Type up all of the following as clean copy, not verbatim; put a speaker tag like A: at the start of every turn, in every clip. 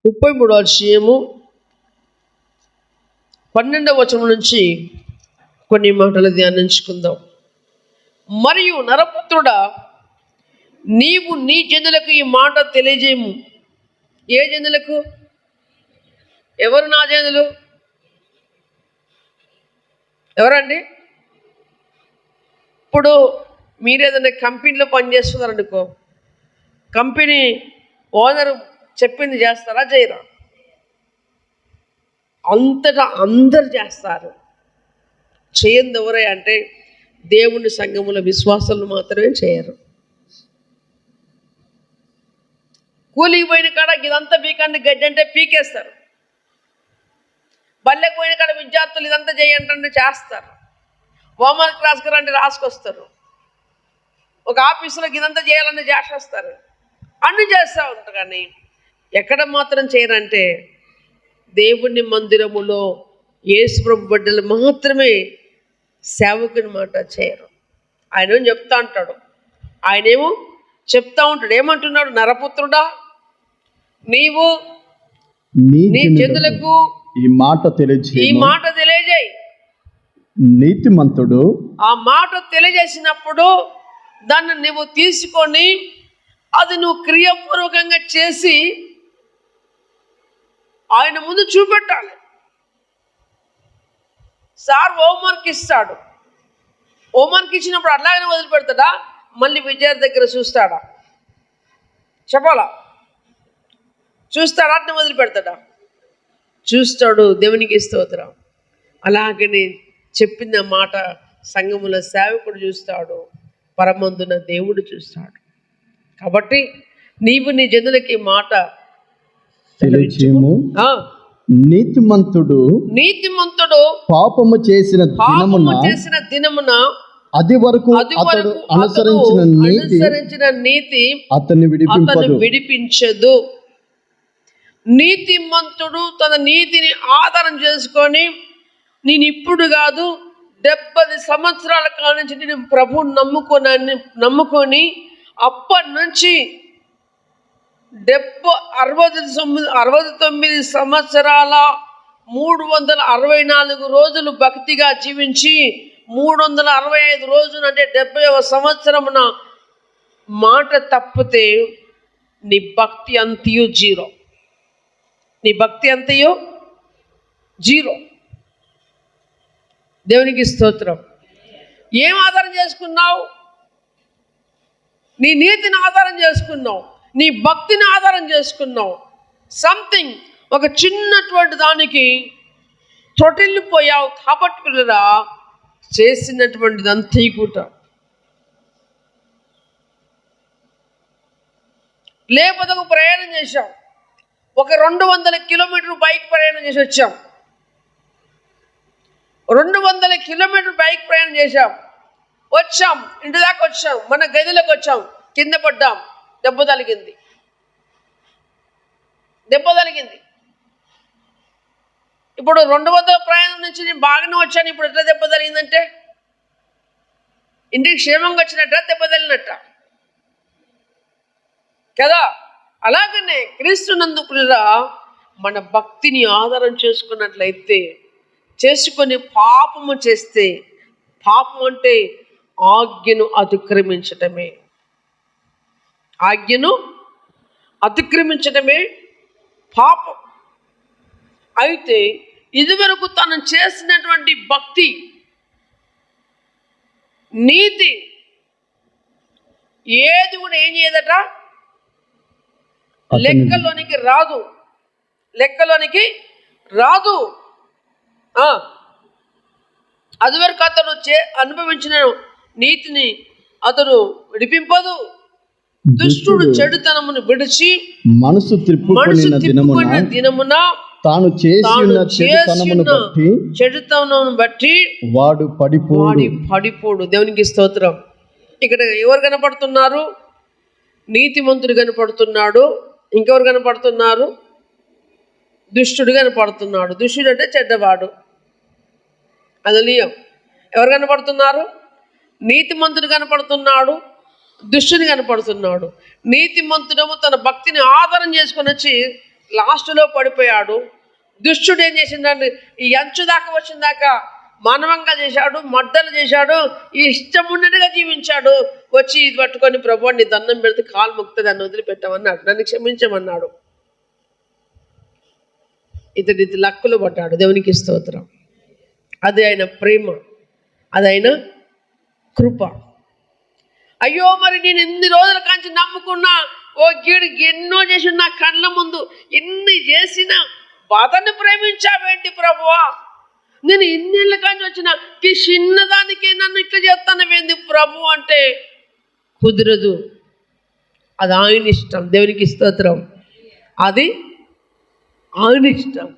A: 33వ అధ్యాయము 12వ వచనం నుంచి కొన్ని మాటలు ధ్యానించుకుందాం. మరియు నరపుత్రుడా, నీవు నీ జనులకు ఈ మాట తెలియజేయము. ఏ జనులకు? ఎవరు నా జనులు? ఎవరండి? ఇప్పుడు మీరు ఏదైనా కంపెనీలో పనిచేస్తున్నారనుకో, కంపెనీ ఓనరు చెప్పింది చేస్తారా, చేయరా? అంతటా అందరు చేస్తారు. చేయంది ఎవరే అంటే దేవుని సంఘముల విశ్వాసాలు మాత్రమే చేయరు. కూలికి పోయిన కాడ ఇదంతా పీకండి గడ్డి అంటే పీకేస్తారు. బల్లెకి పోయిన కాడ విద్యార్థులు ఇదంతా చేయండి చేస్తారు. హోంవర్క్ రాసుకురండి రాసుకొస్తారు. ఒక ఆఫీసులో ఇదంతా చేయాలని చేసేస్తారు. అన్ని చేస్తూ ఉంటారు. కానీ ఎక్కడ మాత్రం చేయరంటే దేవుని మందిరములో యేసుప్రభు బిడ్డలు మాత్రమే సేవకుని మాట చేయరు. ఆయన ఏమో చెప్తా ఉంటాడు. ఆయనేమో చెప్తా ఉంటాడు. ఏమంటున్నాడు? నరపుత్రుడా, నీవు నీ జనులకు
B: ఈ మాట
A: తెలియజేయి.
B: నీతిమంతుడు
A: ఆ మాట తెలియజేసినప్పుడు దాన్ని నువ్వు తీసుకొని అది నువ్వు క్రియాపూర్వకంగా చేసి ఆయన ముందు చూపెట్టాలి. సార్ హోంవర్క్ ఇస్తాడు. హోంవర్క్ ఇచ్చినప్పుడు అట్లాగనే వదిలిపెడతాడా? మళ్ళీ విద్యార్థి దగ్గర చూస్తాడా? చెప్పాలా? చూస్తాడా? అట్నే వదిలిపెడతాడా? చూస్తాడు. దేవునికి స్తోత్రం. అలాగనే చెప్పిన మాట సంఘముల సేవకుడు చూస్తాడు, పరమందున దేవుడు చూస్తాడు. కాబట్టి నీవు నీ జనులకి మాట
B: తెలియజేయము. నీతిమంతుడు పాపము చేసిన
A: దినమున
B: అది వరకు అతడు అనుసరించిన నీతి అతన్ని
A: విడిపించదు. నీతిమంతుడు తన నీతిని ఆధారం చేసుకొని, నేను ఇప్పుడు కాదు 70 సంవత్సరాల కాలం నుంచి నేను ప్రభువుని నమ్ముకొని అప్పటి నుంచి 69 సంవత్సరాల 364 రోజులు భక్తిగా జీవించి 365 రోజులు అంటే 70వ సంవత్సరమున మాట తప్పితే నీ భక్తి అంతయు జీరో. నీ భక్తి అంతయు జీరో. దేవునికి స్తోత్రం. ఏం ఆధారం చేసుకున్నావు? నీ నీతిని ఆధారం చేసుకున్నావు, నీ భక్తిని ఆధారం చేసుకున్నావు. సంథింగ్ ఒక చిన్నటువంటి దానికి తొట్టిల్లిపోయావు. కాబట్టి పిల్లరా, చేసినటువంటిది అంతయు కూడా. లేకపోతే ఒక ప్రయాణం చేశాం, ఒక 200 కిలోమీటర్లు బైక్ ప్రయాణం చేసి వచ్చాం. 200 కిలోమీటర్లు బైక్ ప్రయాణం చేశాం, ఇంటి దాకా వచ్చాం, మన గదిలోకి వచ్చాం, కింద పడ్డాం, దెబ్బ తగిలింది. ఇప్పుడు 200 ప్రయాణం నుంచి నేను బాగానే వచ్చాను, ఇప్పుడు ఎట్లా దెబ్బ తగిలిందంటే ఇంటికి క్షేమంగా వచ్చినట్ట, దెబ్బ తగిలినట్ట కదా? అలాగనే క్రీస్తునందు పిల్లరా, మన భక్తిని ఆధారం చేసుకున్నట్లయితే, చేసుకొని పాపము చేస్తే, పాపం అంటే ఆజ్ఞను అతిక్రమించటమే పాపం. అయితే ఇదివరకు తను చేసినటువంటి భక్తి, నీతి ఏది కూడా ఏం చేయదట, లెక్కలోనికి రాదు. అదివరకు అతను అనుభవించిన నీతిని అతను విడిపింపదు. దుష్టుడు చెడుతనమును విడిచి మనసు త్రిప్పుకొనిన దినమున తాను చేసిన చెడుతనమును బట్టి వాడు పడిపోడు. దేవునికి స్తోత్రం. ఇక్కడ ఎవరు కనపడుతున్నారు? నీతిమంతుడు కనపడుతున్నాడు. ఇంకెవరు కనపడుతున్నారు? దుష్టుడు కనపడుతున్నాడు. దుష్టుడు అంటే చెడ్డవాడు. హల్లెలూయా. ఎవరు కనపడుతున్నారు? నీతిమంతుడు కనపడుతున్నాడు, దుష్టుని కనపడుతున్నాడు. నీతిమంతుడము తన భక్తిని ఆధారం చేసుకొని వచ్చి లాస్ట్లో పడిపోయాడు. దుష్టుడు ఏం చేసిందండి, ఈ అంచు దాకా వచ్చిన దాకా మానవంగా చేశాడు, మడ్డలు చేశాడు, ఇష్టం ఉన్నట్టుగా జీవించాడు. వచ్చి ఇది పట్టుకొని ప్రభు నీ దండం పెడితే కాలు మొక్కితే దాన్ని వదిలిపెట్టామన్నాడు, నన్ను క్షమించమన్నాడు. ఇతడు ఇది లక్కులు పడ్డాడు. దేవునికి స్తోత్రం. అది ఆయన ప్రేమ, అది ఆయన కృప. అయ్యో మరి నేను ఎన్ని రోజుల కాంచి నమ్ముకున్నా, ఓ గీడు ఎన్నో చేసి నా కళ్ళ ముందు ఎన్ని చేసినా అతన్ని ప్రేమించావేంటి ప్రభువా, నేను ఇన్నేళ్ళ కాంచి వచ్చిన ఈ చిన్నదానికే నన్ను ఇట్లా చేస్తానవేంది ప్రభు అంటే కుదరదు. అది ఆయన ఇష్టం. దేవునికి స్తోత్రం. అది ఆయన ఇష్టం.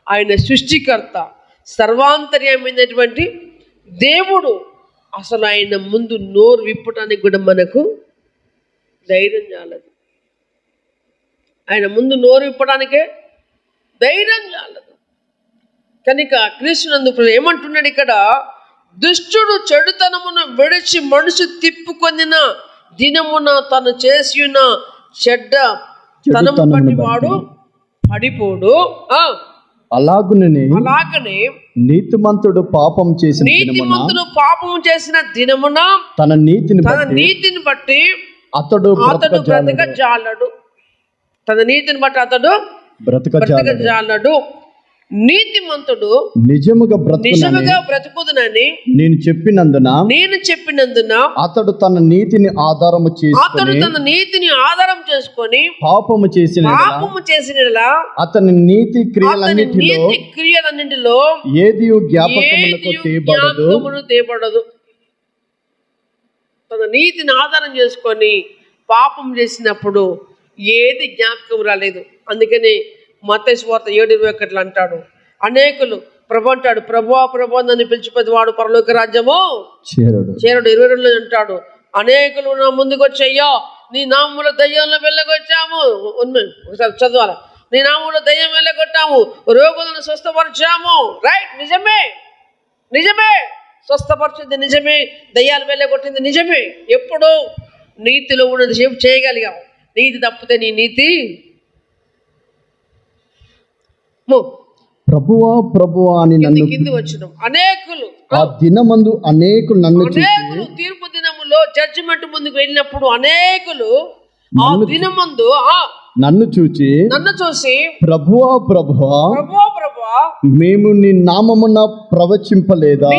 A: ఆయన సృష్టికర్త, సర్వాంతర్యమైనటువంటి దేవుడు. అసలు ఆయన ముందు నోరు విప్పటానికి కూడా మనకు ధైర్యం చాలదు. ఆయన ముందు నోరు విప్పడానికే ధైర్యం చాలదు. కనుక క్రీస్తునందు ఏమంటున్నాడు ఇక్కడ, దుష్టుడు చెడుతనమును విడిచి మనసు తిప్పుకొనిన దినమున తను చేసి ఉన్న చెడ్డ తనము బట్టి వాడు పడిపోడు.
B: అలాగనే
A: నీతిమంతుడు పాపం చేసిన దినమున తన నీతిని బట్టి అతడు బ్రతకజాలడు. తన నీతిని బట్టి అతడు బ్రతకజాలడు. నీతిమంతుడు నిజముగా బ్రతుకుదునని నేను చెప్పినందున అతడు తన నీతిని ఆధారం చేసుకొని పాపము చేసిన అతని నీతి క్రియలన్నిటిలో ఏది జ్ఞాపకమును తేబడదు. తన నీతిని ఆధారం చేసుకొని పాపం చేసినప్పుడు ఏది జ్ఞాపకం రాలేదు. అందుకని మత్తయి సువార్త 7:21 అంటాడు, అనేకులు ప్రభు అంటాడు, ప్రభువా నన్ను పిలిచిపోతే వాడు పరలోక రాజ్యము చేరడు. 22 అంటాడు, అనేకులు నా ముందుకు వచ్చయ్యా నీ నామములో దయ్యంలో వెళ్ళగొచ్చాము. ఒకసారి చదవాలి. నీ నామములో దయ్యం వెళ్ళగొట్టాము, రోగులను స్వస్థపరిచాము. రైట్, నిజమే స్వస్థపరిచింది నిజమే, దయ్యాలు వెళ్ళగొట్టింది నిజమే. ఎప్పుడు నీతిలో ఉన్నది సేపు చేయగలిగాం. నీతి తప్పితే నీ నీతి ప్రభువా అని నన్ను కింది వచ్చినాం. అనేకులు ఆ దినమందు అనేకులు నన్ను తీర్పు దినములో జడ్జిమెంట్ ముందుకు వెళ్ళినప్పుడు అనేకులు ఆ దినమందు నన్ను చూసి ప్రభువా మేము నీ నామమున ప్రవచింపలేదా,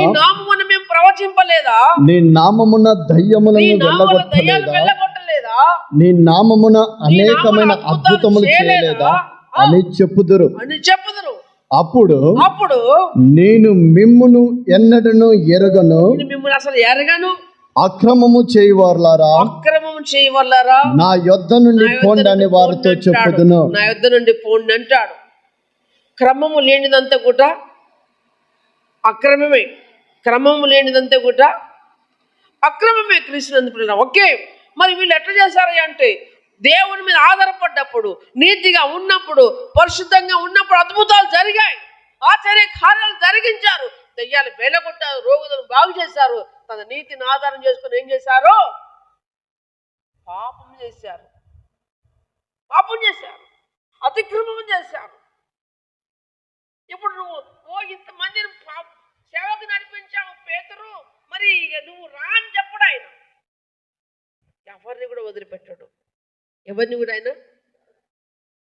A: నీ నామమున దయ్యములను వెళ్ళగొట్టలేదా, నీ నామమున అనేకమైన అద్భుతములు చేయలేదా అని చెప్పుదురు. అప్పుడు నేను మిమ్మును ఎన్నడను ఎరగను, అసలు ఎరగను, అక్రమము చేయవారులారా నా యొద్ద నుండి పోండి అని వారితో చెప్పుదును. నా యొద్ద నుండి పోండి అంటాడు. క్రమము లేనిదంతా కూడా అక్రమమే. క్రమము లేనిదంతా కూడా అక్రమమే. క్రీస్తునందు ఓకే, మరి వీళ్ళు ఎట్లా చేశారు అంటే దేవుని మీద ఆధారపడ్డప్పుడు, నీతిగా ఉన్నప్పుడు, పరిశుద్ధంగా ఉన్నప్పుడు అద్భుతాలు జరిగాయి, ఆశ్చర్య కార్యాలు జరిగించారు, దయ్యాలు వెళ్ళగొట్టారు, రోగులను బాగు చేశారు. తన నీతిని ఆధారం చేసుకుని ఏం చేశారు? పాపం చేశారు, అతిక్రమం చేశారు. ఇప్పుడు నువ్వు ఇంతమందిని సేవకు నడిపించావు పేతురు, మరి నువ్వు రా అని చెప్పడు ఆయన. ఎవరిని కూడా వదిలిపెట్టాడు, ఎవరిని కూడా ఆయన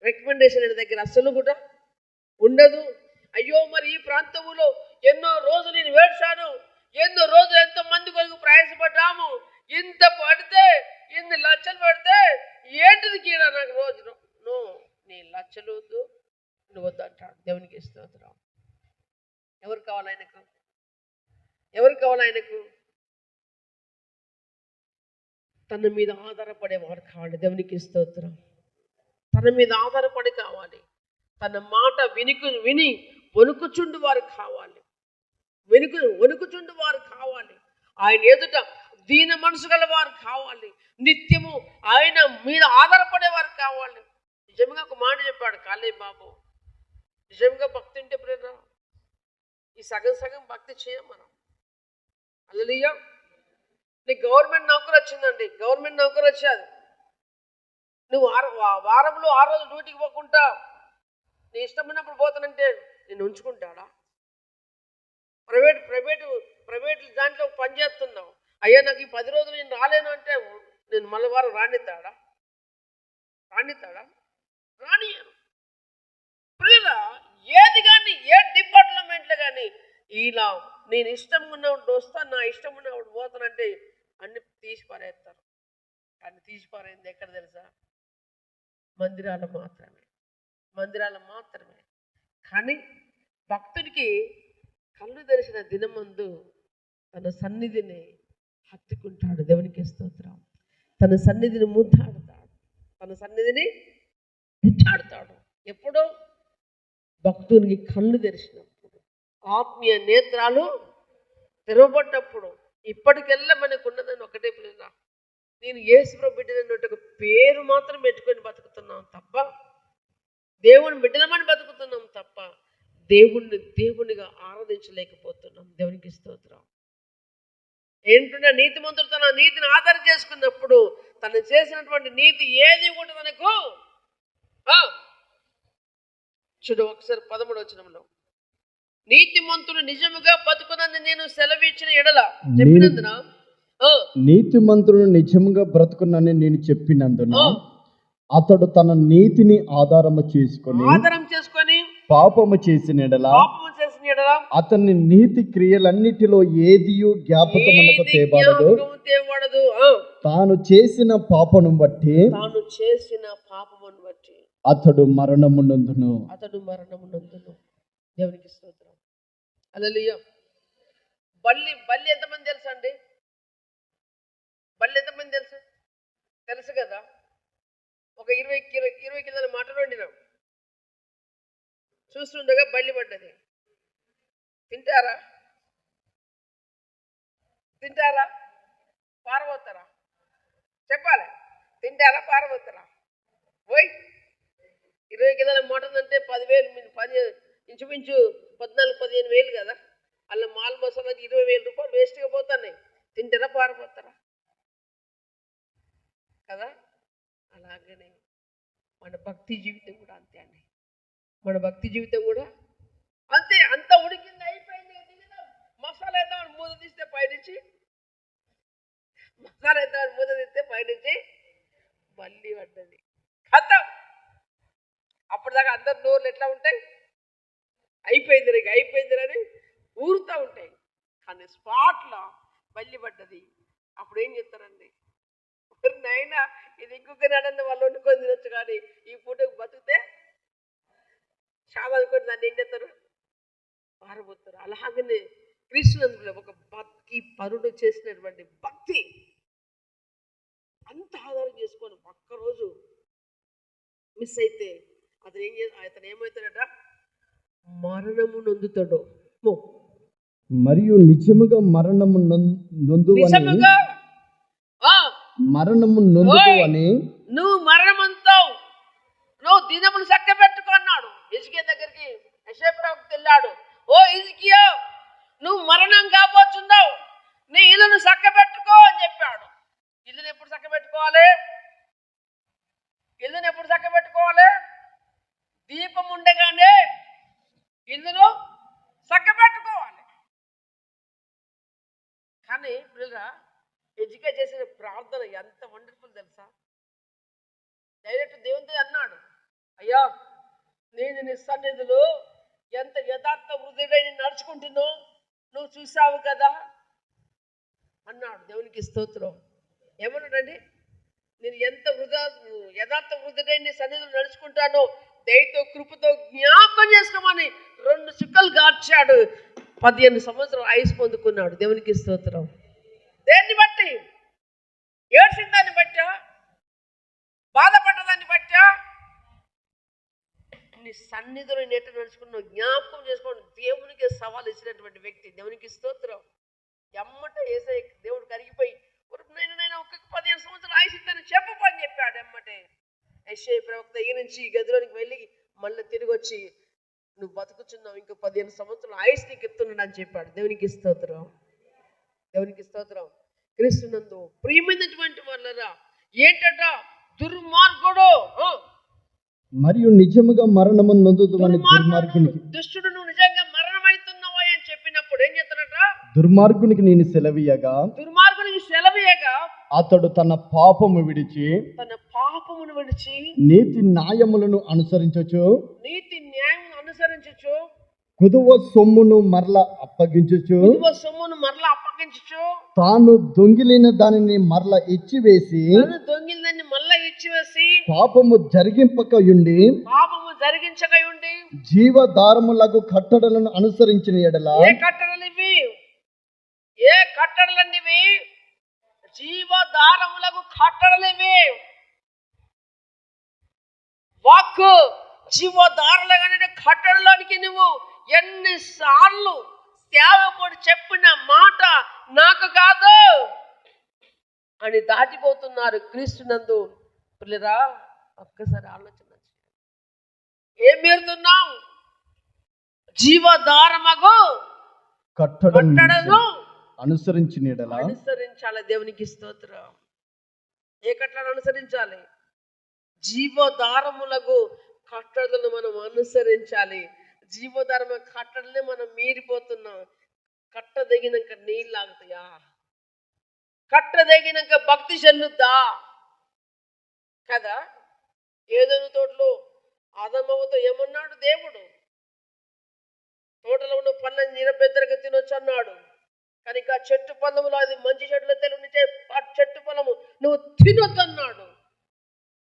A: రికమెండేషన్ ఆయన దగ్గర అస్సలు కూడా ఉండదు. అయ్యో మరి ఈ ప్రాంతంలో ఎన్నో రోజులు నేను వేడ్చాను, ఎన్నో రోజులు ఎంతో మంది కొరకు ప్రయాసపడ్డాము, ఇంత పడితే ఇన్ని లక్షలు పడితే ఏంటిది కీడ నాకు రోజు నువ్వు నీ లక్షలు వద్దు, నువ్వు వద్దు అంటాడు. దేవునికి స్తోత్రం. ఎవరు కావాలి ఆయనకు? తన మీద ఆధారపడేవాడు కావాలి. దేవునికి స్తోత్రం. తన మీద ఆధారపడి కావాలి. తన మాట విని వణుకుచుండు వారు కావాలి. వణుకుచుండు వారు కావాలి. ఆయన ఎదుట దీన మనసు గల వారు కావాలి. నిత్యము ఆయన మీద ఆధారపడేవారు కావాలి. నిజంగా ఒక మాట చెప్పాడు కాళీ బాబు, నిజంగా భక్తి ఉంటే ప్రేరణ ఈ సగం భక్తి చేయం మనం. హల్లెలూయా. నీకు గవర్నమెంట్ నౌకరు వచ్చిందండి, గవర్నమెంట్ నౌకరు వచ్చేది, నువ్వు వారంలో 6 రోజులు డ్యూటీకి పోకుండా నీ ఇష్టం ఉన్నప్పుడు పోతానంటే నేను ఉంచుకుంటాడా? ప్రైవేట్ దాంట్లో పని చేస్తున్నావు, అయ్యా నాకు ఈ 10 రోజులు నేను రాలేను అంటే నేను మళ్ళీ వారం రానిస్తాడా? రానియను. ప్రియులా, ఏది కానీ ఏ డిపార్ట్మెంట్లో కానీ ఇలా నేను ఇష్టం ఉన్నప్పుడు వస్తాను, నా ఇష్టం ఉన్నప్పుడు పోతానంటే అన్ని తీసి పారేస్తారు. కానీ తీసి పారేది ఎక్కడ తెలుసా? మందిరాలు మాత్రమే. కానీ భక్తుడికి కళ్ళు తెరిచిన దినమందు తన సన్నిధిని హత్తుకుంటాడు. దేవునికి స్తోత్రం. తన సన్నిధిని ముద్దాడుతాడు. ఎప్పుడో భక్తునికి కళ్ళు తెరిచినప్పుడు, ఆత్మీయ నేత్రాలు తెరవబడ్డప్పుడు. ఇప్పటికెల్లా మనకు ఉన్నదని ఒకటే పిల్లల, నేను యేసుప్రభు బిడ్డనన్నట్టు ఒక పేరు మాత్రం పెట్టుకొని బతుకుతున్నాం తప్ప, దేవుని బిడ్డనమని బతుకుతున్నాం తప్ప దేవునిగా ఆరాధించలేకపోతున్నాం. దేవునికి స్తోత్రం. ఏంటంటే నీతిమంతుడు తన నీతిని ఆధారం చేసుకున్నప్పుడు తను చేసినటువంటి నీతి ఏది కూడా తనకు చూడు ఒకసారి 13వ వచనంలో, నీతిమంతుడు నిజముగా బతుకునని నేను సెలవిచ్చిన ఎడల చెప్పినందున,
B: నీతిమంతుడు నిజముగా బ్రతుకునని నేను చెప్పినందున అతడు తన నీతిని ఆధారం చేసుకొని పాపము చేసిన ఎడల అతని నీతి క్రియలన్నిటిలో ఏదియు జ్ఞాపకమునకు తేబడదు. తాను చేసిన పాపమును బట్టి అతడు మరణము నొందును.
A: దేవునికి స్తోత్రం. హల్లెలూయా. బల్లి ఎంతమంది తెలుసు అండి? ఎంతమంది తెలుసు కదా? ఒక 20 కిలోల మటన్ వండినాం, చూస్తుండగా బల్లి పడ్డది. తింటారా? పారబోతారా? చెప్పాలి. తింటారా? పారబోతారా? పోయి 20 కిలోల మటన్ అంటే 10,000, ఇంచుమించు 14-15,000 కదా. అలా మాల్ మసాలాకి 20,000 రూపాయలు వేస్ట్గా పోతున్నాయి. తింటారా? పారిపోతారా? కదా. అలాగనే మన భక్తి జీవితం కూడా అంతే అండి. అంతే. అంత ఉడికింది, అయిపోయింది, మసాలా వేద్దామని మూత తీస్తే పైనుంచి మళ్ళీ పడ్డది. ఖతం. అప్పటిదాకా అందరు నోర్లు ఎట్లా ఉంటాయి? అయిపోయిందిరని ఊరుతూ ఉంటాయి. కానీ స్పాట్లో మళ్ళీ పడ్డది. అప్పుడు ఏం చెప్తారండి? నైనా ఇది ఇంకొక నడని వాళ్ళు వండుకొని తినొచ్చు, కానీ ఈ పూటకు బతికితే చాలా అనుకోండి దాన్ని ఏం చేస్తారు? పారబోతారు. అలాగనే క్రీస్తునందులో ఒక భక్తి పరుడు చేసినటువంటి భక్తి అంత ఆధారం చేసుకొని ఒక్కరోజు మిస్ అయితే అతను ఏమవుతాడట? మరణము నొందుతాడు.
B: మరియు నిజముగా మరణము నొందు అని
A: నువ్వు మరణమంతావు, నువ్వు దినములు చక్క పెట్టుకున్నాడు. హిజ్కియా దగ్గరికి యెషయా ప్రవక్త వెళ్ళాడు. ఓ హిజ్కియా, నువ్వు మరణం కాబోతున్నావు, నీ ఇల్లును చక్క పెట్టుకో అని చెప్పాడు. ఇల్లుని ఎప్పుడు చక్క పెట్టుకోవాలి? దీపం ఉండగానే ఇల్లును చక్క పెట్టుకోవాలి. కానీ పిల్లగా ఎడ్యుకేట్ చేసిన ప్రార్థన ఎంత వండర్ఫుల్ తెలుసా? డైరెక్ట్ దేవునితో అన్నాడు, అయ్యా నేను నీ సన్నిధిలో ఎంత యథార్థ హృదయుడై నడుచుకుంటున్నావు నువ్వు చూసావు కదా అన్నాడు. దేవునికి స్తోత్రం. ఏమన్నాడండి? నేను ఎంత యథార్థ హృదయుడై నీ సన్నిధిలో నడుచుకుంటానో దయతో కృపతో జ్ఞాపకం చేసుకోమని 2 చుక్కలు గార్చాడు. 15 సంవత్సరాలు ఆయుష్ పొందుకున్నాడు. దేవునికి స్తోత్రం. దేన్ని బట్టి? ఏడ్చిన దాన్ని బట్టా? బాధపడ్డదాన్ని బట్టా? నీ సన్నిధిలో నెట్ట నడుచుకున్నావు, జ్ఞాపకం చేసుకోండి. దేవునికి సవాల్ ఇచ్చినటువంటి వ్యక్తి. దేవునికి స్తోత్రం. ఎమ్మట ఏసై దేవుడు కరిగిపోయి నేను ఒక 15 సంవత్సరాలు ఆయుషిస్తాను చెప్పు అని చెప్పాడు. ఎమ్మటే యెషయా ప్రవక్త ఈ నుంచి ఈ గదిలోనికి వెళ్ళి మళ్ళీ తిరిగి వచ్చి నువ్వు బతుకుచున్నావు, ఇంకో 15 సంవత్సరాలు ఆయుష్ నీకు ఇస్తున్నాడు అని చెప్పాడు. దేవునికి స్తోత్రం. క్రీస్తునందు ప్రియమైనటువంటి వాళ్ళరా, ఏంటట దుర్మార్గుడు
B: మరియు నిజముగా మరణము నొందుదువని దుర్మార్గునికి
A: దుష్టుడు నువ్వు నిజంగా మరణమైతున్నావా అని చెప్పినప్పుడు ఏం చేస్తాడట?
B: దుర్మార్గునికి నేను సెలవీయగా
A: దుర్మార్గునికి సెలవీయగా
B: అతడు తన పాపము విడిచి
A: తన పాపమును విడిచి
B: నీతి న్యాయములను అనుసరించచ్చు
A: నీతి న్యాయమును అనుసరించచ్చు,
B: కుదువ సొమ్మును మరల అప్పగించచ్చు,
A: కుదువ సొమ్మును మరలా అప్పగించచ్చు,
B: తాను దొంగిలిన దానిని మరల ఇచ్చివేసి
A: తను దొంగిలిదాన్ని మళ్ళా ఇచ్చివేసి
B: పాపము జరిగింపకయుండి
A: పాపము జరిగించకై ఉండి
B: జీవధారములకు కట్టడలను అనుసరించిన ఎడల
A: ఏ కట్టడలు ఇవి? ఏ కట్టడలన్నీవి? జీవధారములకు కట్టడలు ఇవి. వాక్కు జీవధారలుగానే కట్టడలోనికి నువ్వు ఎన్నిసార్లు సేవకుడు చెప్పిన మాట నాకు కాదు అని దాటిపోతున్నారు క్రీస్తునందు. పిల్లరా, ఒక్కసారి ఆలోచన చేయండి. ఏం మీరుతున్నాం? జీవధారమగు కట్టడను
B: అనుసరించిన ఎడల
A: అనుసరించాలి. దేవునికి స్తోత్రం. ఏ కట్టడను అనుసరించాలి? జీవధారములకు కట్టడలను మనం అనుసరించాలి. జీవధారమ కట్టడలే మనం మీరిపోతున్నాం. కట్ట దిగినాక నీళ్ళు ఆగుతాయా? కట్ట దిగినాక భక్తి చెల్లుద్దా కదా? ఏదైనా తోటలో ఆదమవ్వతో ఏమన్నాడు దేవుడు? తోటలో ఉన్న పళ్ళని నిరభ్యంతరంగా తినొచ్చు అన్నాడు. కానీ ఇంకా చెట్టు పొలములో అది మంచి చెట్లు తెలియనిచ్చే ఆ చెట్టు పొలము నువ్వు తినొద్దు అన్నాడు.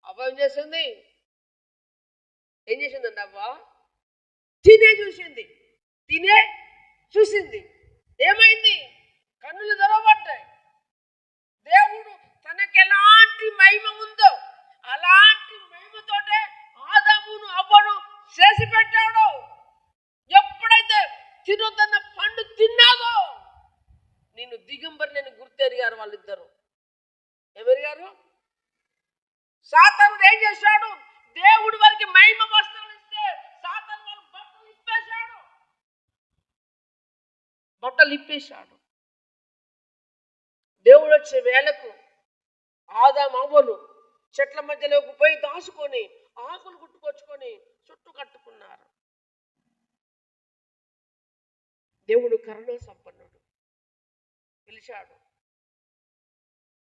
A: అవ్వ ఏం చేసింది? ఏం చేసిందండి అవ్వ? తినే చూసింది. ఏమైంది? కన్నులు తెరవబడ్డాయి. దేవుడు తనకి ఎలాంటి మహిమ ఉందో అలాంటి మహిమతోటే ఆదామును అవ్వను చేసి పెట్టాడు. ఎప్పుడైతే తినొద్దన్న పండు తిన్నాదో నేను దిగంబరి గుర్తెరిగారు వాళ్ళిద్దరు. ఎవరిగారు? సాతానుడు ఏం చేశాడు? దేవుడి వారికి మహిమ వస్త్రాలు ఇస్తే సాతాను వాళ్ళు బట్టలు ఇప్పేశాడు. దేవుడు వచ్చే వేళకు ఆదాము అవ్వలు చెట్ల మధ్యలోకి పోయి దాచుకొని ఆకులు గుట్టుకొచ్చుకొని చుట్టూ కట్టుకున్నారు. దేవుడు కరుణ సంపన్నుడు. పిలిచాడు.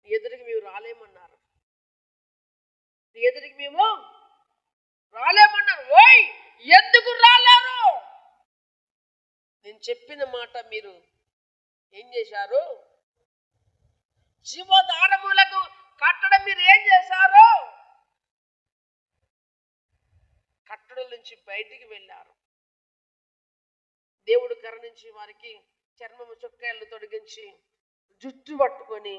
A: నీ ఎదురికి మేము రాలేమన్నారు. ఓయ్, ఎందుకు రాలేరు? నేను చెప్పిన మాట మీరు ఏం చేశారు? జీవధారములకు కట్టడం మీరు ఏం చేశారు? కట్టడం నుంచి బయటికి వెళ్ళారు. దేవుడు కరుణించి వారికి చర్మము చొక్కాయలు తొడిగించి జుట్టు పట్టుకొని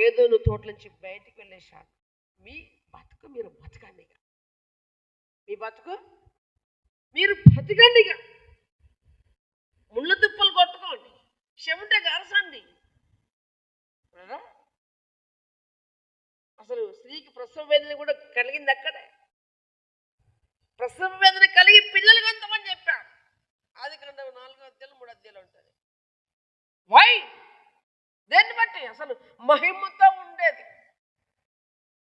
A: ఏదోను తోట నుంచి బయటికి వెళ్ళేశాడు. మీ బతుకు మీరు బతకండి. మీ బతుకు మీరు బతకండి. ముళ్ళ తుప్పలు కొట్టుకోండి, చెమట గారసండి. అసలు స్త్రీకి ప్రసవ వేదన కూడా కలిగింది అక్కడే. ప్రసవ వేదన కలిగి పిల్లలు కంతమని చెప్పాడు. ఆదికాండం 4వ అధ్యాయం 3వ అధ్యాయం ఉంటుంది. వై? దేన్ని బట్టి? అసలు మహిమతో ఉండేది.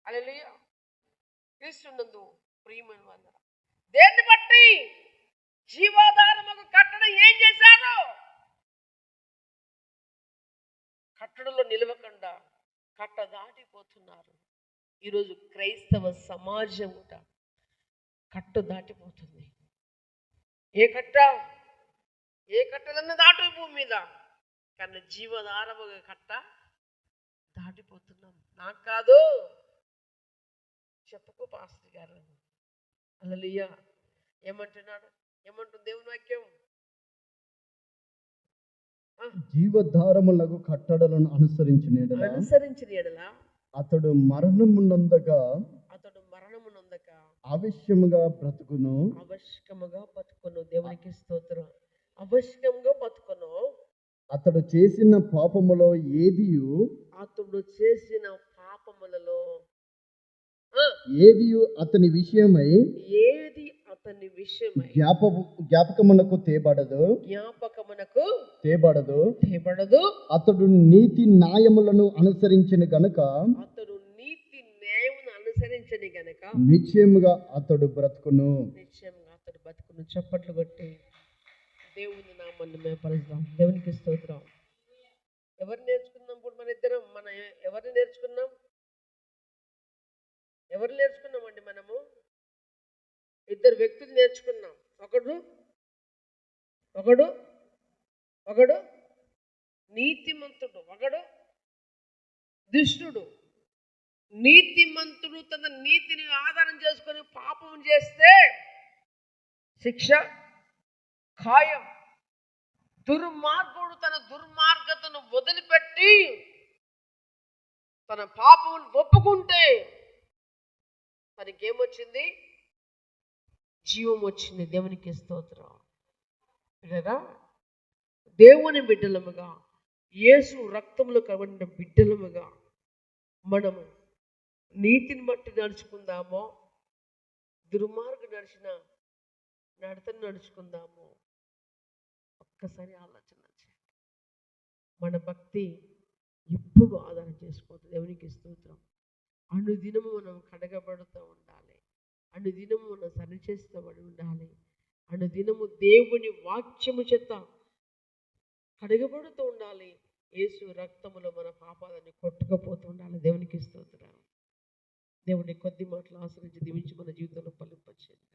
A: హల్లెలూయా. క్రీస్తునందు ప్రియమైన వారు, దేన్ని బట్టి? జీవాధారముకు కట్టడం ఏం చేశారు? కట్టడంలో నిలవకుండా కట్ట దాటిపోతున్నారు. ఈరోజు క్రైస్తవ సమాజం కూడా కట్టు దాటిపోతుంది. ఏ కట్టలన్నా దాటు భూమి మీద, కానీ జీవధారముగా కట్ట దాటిపోతున్నాం. నాకు కాదు, చెప్పకు పాస్టర్ గారు. హల్లెలూయా. ఏమంటున్నాడు? ఏమంటుంది దేవుని వాక్యం?
B: జీవధారములకు కట్టడలను అనుసరించిన
A: ఎడల
B: అతడు మరణమునందగా అవశ్యముగా బ్రతుకును.
A: దేవునికి స్తోత్రం. అవశ్యముగా బతుకును.
B: అతడు చేసిన పాపములలో ఏదియు అతని విషయమై జ్ఞాపకమునకు తేబడదు. అతడు నీతి న్యాయములను అనుసరించిన గనుక
A: అనుసరించని గనక
B: నిశ్చయముగా అతడు బ్రతుకును.
A: నిశ్చయంగా అతడు బతుకును. చప్పట్లు కొట్టి దేవుని నామాన్ని మేపరుద్దాం. దేవునికి స్తోత్రం. ఎవరు నేర్చుకున్నాం ఇప్పుడు మన ఇద్దరం? ఎవరిని నేర్చుకున్నాం? ఎవరు నేర్చుకున్నామండి? మనము ఇద్దరు వ్యక్తులు నేర్చుకున్నాం. ఒకడు నీతిమంతుడు, ఒకడు దుష్టుడు. నీతిమంతుడు తన నీతిని ఆధారం చేసుకొని పాపం చేస్తే శిక్ష ఖాయం. దుర్మార్గుడు తన దుర్మార్గతను వదిలిపెట్టి తన పాపమును ఒప్పుకుంటే తనకేమొచ్చింది? జీవం వచ్చింది. దేవునికి స్తోత్రం. లేదా దేవుని బిడ్డలముగా, యేసు రక్తములు కబడిన బిడ్డలముగా మనము నీతిని బట్టి నడుచుకుందామో, దుర్మార్గ నడతను నడుచుకుందామో ఒక్కసారి ఆలోచన చేయండి. మన భక్తి ఎప్పుడు ఆధారం చేసుకోవద్దు. దేవునికి స్తోత్రం. అనుదినము మనం కడగబడుతూ ఉండాలి. అనుదినము మనం సరిచేస్తబడి ఉండాలి. అనుదినము దేవుని వాక్యము చేత కడగబడుతూ ఉండాలి. యేసు రక్తములో మన పాపాలని కొట్టుకుపోతూ ఉండాలి. దేవునికి స్తోత్రం. దేవుని కొద్ది మాటలు ఆశ్రయించి దీవించి మన జీవితంలో ఫలింపచేయండి.